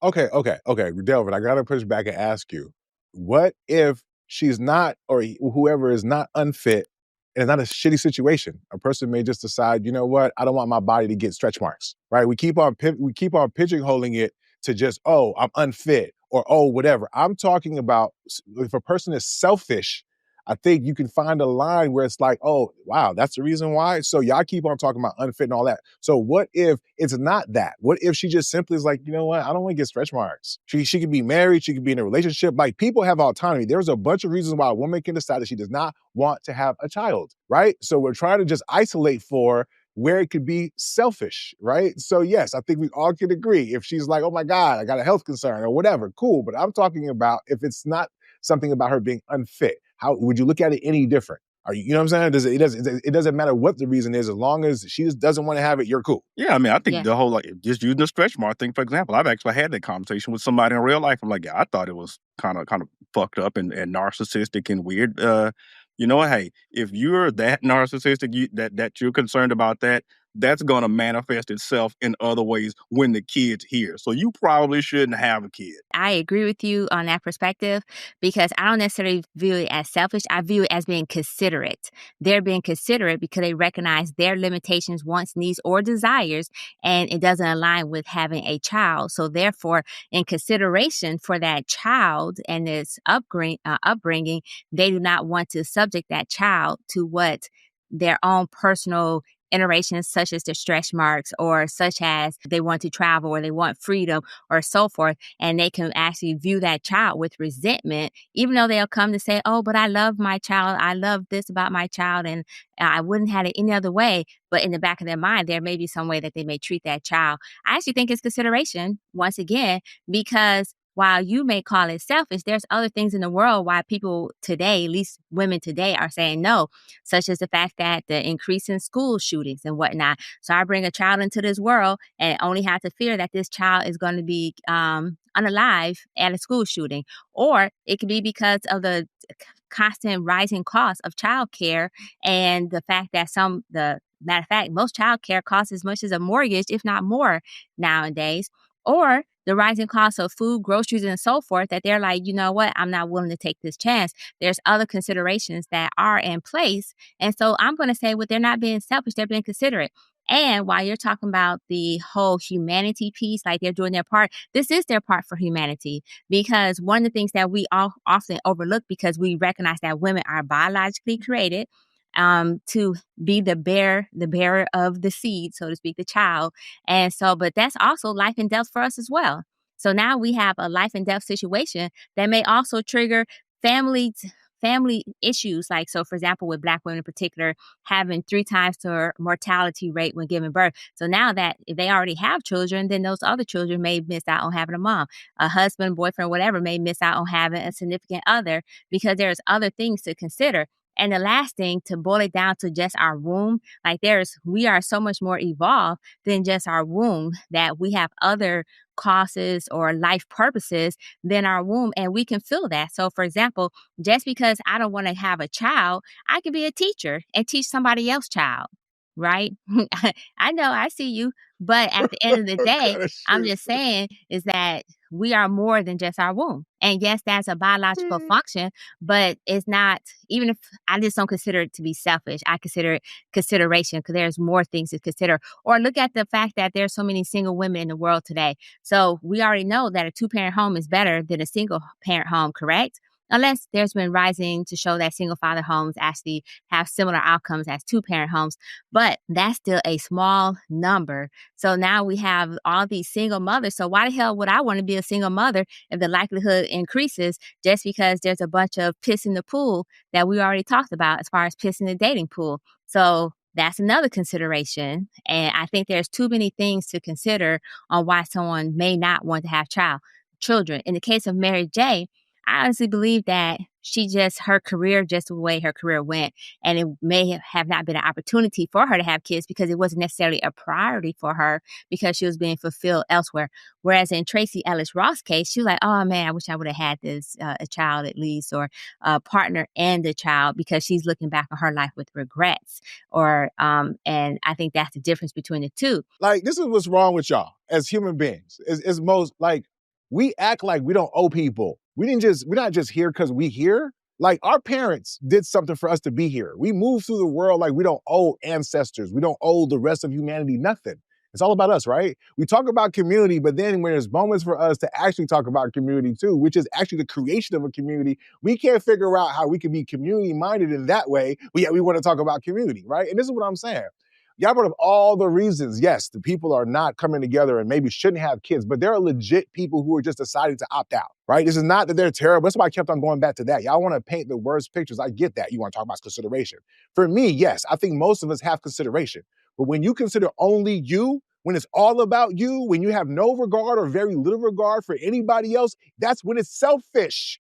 Okay. Delvin, I gotta push back and ask you, what if she's not, or whoever is not unfit, and it's not a shitty situation? A person may just decide, you know what, I don't want my body to get stretch marks, right? We keep on pigeonholing it to just, oh, I'm unfit, or oh, whatever. I'm talking about if a person is selfish. I think you can find a line where it's like, oh, wow, that's the reason why. So y'all keep on talking about unfit and all that. So what if it's not that? What if she just simply is like, you know what? I don't want to get stretch marks. She could be married. She could be in a relationship. Like, people have autonomy. There's a bunch of reasons why a woman can decide that she does not want to have a child, right? So we're trying to just isolate for where it could be selfish, right? So yes, I think we all can agree. If she's like, oh my God, I got a health concern or whatever, cool. But I'm talking about if it's not something about her being unfit, how would you look at it any different? Are you know what I'm saying? It doesn't matter what the reason is, as long as she just doesn't want to have it, you're cool. Yeah, I mean, I think the whole, like, just using the stretch mark thing, for example, I've actually had that conversation with somebody in real life. I'm like, yeah, I thought it was kind of fucked up and narcissistic and weird. You know what? Hey, if you're that narcissistic, that you're concerned about that, that's going to manifest itself in other ways when the kid's here. So you probably shouldn't have a kid. I agree with you on that perspective because I don't necessarily view it as selfish. I view it as being considerate. They're being considerate because they recognize their limitations, wants, needs, or desires, and it doesn't align with having a child. So therefore, in consideration for that child and its upbringing, they do not want to subject that child to what their own personal iterations, such as the stretch marks, or such as they want to travel or they want freedom or so forth. And they can actually view that child with resentment, even though they'll come to say, oh, but I love my child. I love this about my child and I wouldn't have it any other way. But in the back of their mind, there may be some way that they may treat that child. I actually think it's consideration, once again, because while you may call it selfish, there's other things in the world why people today, at least women today, are saying no, such as the fact that the increase in school shootings and whatnot. So I bring a child into this world and only have to fear that this child is going to be unalive at a school shooting. Or it could be because of the constant rising cost of childcare and the fact that the matter of fact, most childcare costs as much as a mortgage, if not more nowadays. Or the rising cost of food, groceries, and so forth, that they're like, you know what, I'm not willing to take this chance. There's other considerations that are in place. And so I'm going to say, well, they're not being selfish, they're being considerate. And while you're talking about the whole humanity piece, like they're doing their part, this is their part for humanity. Because one of the things that we all often overlook, because we recognize that women are biologically created to be the bearer of the seed, so to speak, the child. And so, but that's also life and death for us as well. So now we have a life and death situation that may also trigger family issues. Like, so for example, with Black women in particular, having 3 times their mortality rate when giving birth. So now that if they already have children, then those other children may miss out on having a mom, a husband, boyfriend, whatever, may miss out on having a significant other, because there's other things to consider. And the last thing, to boil it down to just our womb, like we are so much more evolved than just our womb, that we have other causes or life purposes than our womb, and we can feel that. So for example, just because I don't want to have a child, I could be a teacher and teach somebody else's child, right? I know, I see you. But at the end of the day, I'm just saying is that we are more than just our womb. And yes, that's a biological function, but it's not, even if I just don't consider it to be selfish, I consider it consideration, because there's more things to consider. Or look at the fact that there's so many single women in the world today. So we already know that a 2-parent home is better than a single parent home, correct? Unless there's been rising to show that single father homes actually have similar outcomes as 2-parent homes, but that's still a small number. So now we have all these single mothers. So why the hell would I want to be a single mother if the likelihood increases just because there's a bunch of piss in the pool that we already talked about as far as piss in the dating pool? So that's another consideration. And I think there's too many things to consider on why someone may not want to have children. In the case of Mary J., I honestly believe that her career, just the way her career went, and it may have not been an opportunity for her to have kids because it wasn't necessarily a priority for her because she was being fulfilled elsewhere. Whereas in Tracy Ellis Ross' case, she was like, oh man, I wish I would have had this, a child at least, or a partner and a child, because she's looking back on her life with regrets. And I think that's the difference between the two. Like, this is what's wrong with y'all as human beings. It's most like, we act like we don't owe people. We're not just here because we here. Like our parents did something for us to be here. We move through the world like we don't owe ancestors. We don't owe the rest of humanity nothing. It's all about us, right? We talk about community, but then when there's moments for us to actually talk about community too, which is actually the creation of a community, we can't figure out how we can be community minded in that way. But yet we want to talk about community, right? And this is what I'm saying. Y'all brought up all the reasons. Yes, the people are not coming together and maybe shouldn't have kids, but there are legit people who are just deciding to opt out, right? This is not that they're terrible. That's why I kept on going back to that. Y'all want to paint the worst pictures. I get that. You want to talk about consideration. For me, yes, I think most of us have consideration. But when you consider only you, when it's all about you, when you have no regard or very little regard for anybody else, that's when it's selfish.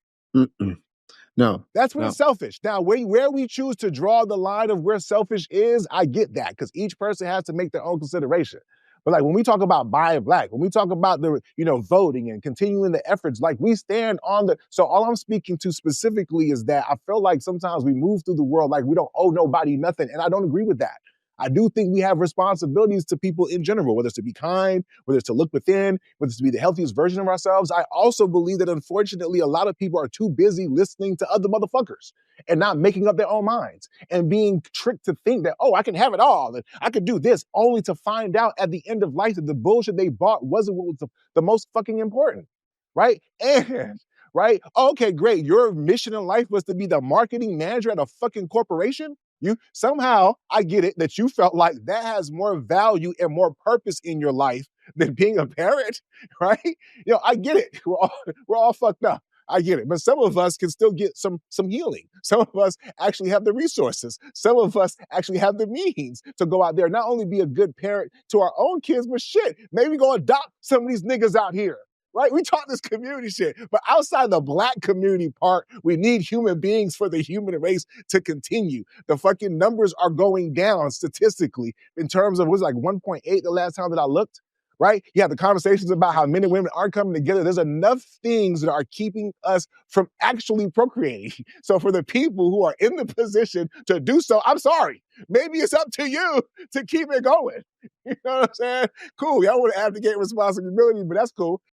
No. That's when it's selfish. Now, where we choose to draw the line of where selfish is, I get that, because each person has to make their own consideration. But like when we talk about Buy Black, when we talk about the, voting and continuing the efforts, like we stand on the, so all I'm speaking to specifically is that I feel like sometimes we move through the world like we don't owe nobody nothing, and I don't agree with that. I do think we have responsibilities to people in general, whether it's to be kind, whether it's to look within, whether it's to be the healthiest version of ourselves. I also believe that unfortunately, a lot of people are too busy listening to other motherfuckers and not making up their own minds and being tricked to think that, oh, I can have it all and I could do this, only to find out at the end of life that the bullshit they bought wasn't what was the most fucking important, right? And right? Okay, great. Your mission in life was to be the marketing manager at a fucking corporation. You somehow, I get it, that you felt like that has more value and more purpose in your life than being a parent, right? I get it. We're all fucked up. I get it. But some of us can still get some healing. Some of us actually have the resources. Some of us actually have the means to go out there, not only be a good parent to our own kids, but shit, maybe go adopt some of these niggas out here. Right? We talk this community shit, but outside the Black community part, we need human beings for the human race to continue. The fucking numbers are going down statistically in terms of, was like 1.8 the last time that I looked, right? You have the conversations about how men and women aren't coming together. There's enough things that are keeping us from actually procreating. So for the people who are in the position to do so, I'm sorry. Maybe it's up to you to keep it going. You know what I'm saying? Cool. Y'all want to abdicate responsibility, but that's cool.